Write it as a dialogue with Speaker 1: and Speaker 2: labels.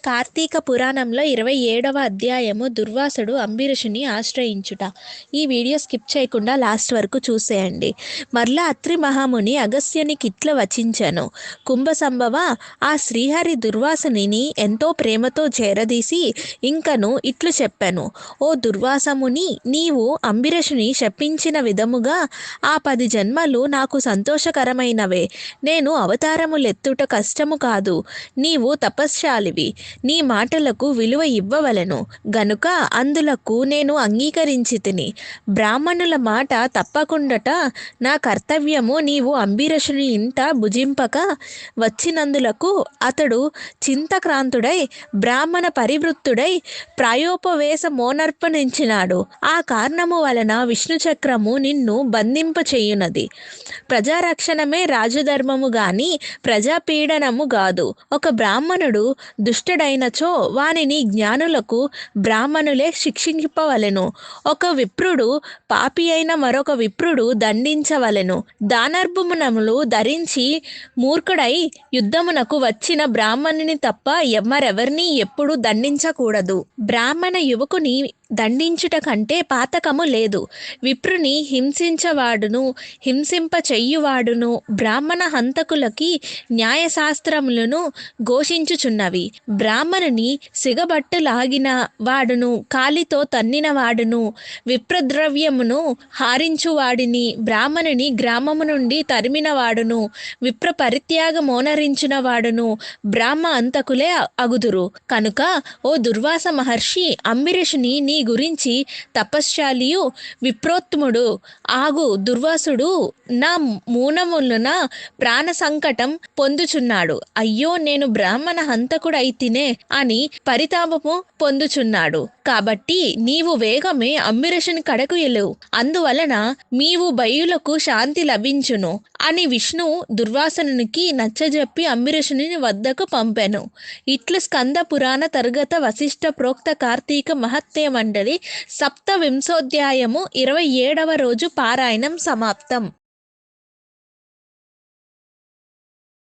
Speaker 1: కార్తీక పురాణంలో 27వ అధ్యాయము దుర్వాసుడు అంబరీషుని ఆశ్రయించుట. ఈ వీడియో స్కిప్ చేయకుండా లాస్ట్ వరకు చూసేయండి. మరలా అత్రి మహాముని అగస్త్యునికిట్ల వచించెను. కుంభసంభవ, ఆ శ్రీహరి దుర్వాసుని ఎంతో ప్రేమతో చేరదీసి ఇంకను ఇట్లు చెప్పెను. ఓ దుర్వాసముని, నీవు అంబరీషుని శపించిన విధముగా ఆ 10 జన్మలు నాకు సంతోషకరమైనవే. నేను అవతారములెత్తుట కష్టము కాదు. నీవు తపశ్శాలివి. నీ మాటలకు విలువ ఇవ్వవలెను గనుక అందులకు నేను అంగీకరించితిని. బ్రాహ్మణుల మాట తప్పకుండట నా కర్తవ్యము. నీవు అంబరీషుని ఇంట భుజింపక వచ్చినందులకు అతడు చింతక్రాంతుడై బ్రాహ్మణ పరివృత్తుడై ప్రాయోపవేశమోనర్పణించినాడు. ఆ కారణము వలన విష్ణు చక్రము నిన్ను బంధింపచేయునది. ప్రజారక్షణమే రాజధర్మము గాని ప్రజాపీడనము గాదు. ఒక బ్రాహ్మణుడు దుష్టుడైనచో వానిని జ్ఞానులకు బ్రాహ్మణులే శిక్షింపవలెను. ఒక విప్రుడు పాపి అయిన మరొక విప్రుడు దండించవలెను. దానర్భమునములు ధరించి మూర్ఖుడై యుద్ధమునకు వచ్చిన బ్రాహ్మణుని తప్ప మరెవరిని ఎప్పుడు దండించకూడదు. బ్రాహ్మణ యువకుని దండించుట కంటే పాతకము లేదు. విప్రుని హింసించవాడును హింసింప చెయ్యువాడును బ్రాహ్మణ హంతకులకి న్యాయశాస్త్రములను ఘోషించుచున్నవి. బ్రాహ్మణుని సిగబట్టు లాగిన వాడును కాలితో తన్నిన వాడును విప్రద్రవ్యమును హారించువాడిని బ్రాహ్మణుని గ్రామము నుండి తరిమిన వాడును విప్ర పరిత్యాగమోనరించిన వాడును బ్రాహ్మ అంతకులే అగుదురు. కనుక ఓ దుర్వాస మహర్షి, అంబరీషుని నీ గురించి తపశ్శాలియు విప్రోత్తముడు ఆగు దుర్వాసుడు నా మూనములన ప్రాణ సంకటం పొందుచున్నాడు. అయ్యో, నేను బ్రాహ్మణ హంతకుడైతినే అని పరితాపము పొందుచున్నాడు. కాబట్టి నీవు వేగమే అంబరీషుని కడకు ఎలువు. అందువలన మీవు బయులకు శాంతి లభించును అని విష్ణువు దుర్వాసనునికి నచ్చజెప్పి అంబరీషుని వద్దకు పంపెను. ఇట్లు స్కంద పురాణ తర్గత వశిష్ఠ ప్రోక్త కార్తీక మహత్య మండలి 27వ అధ్యాయము 27వ రోజు పారాయణం సమాప్తం.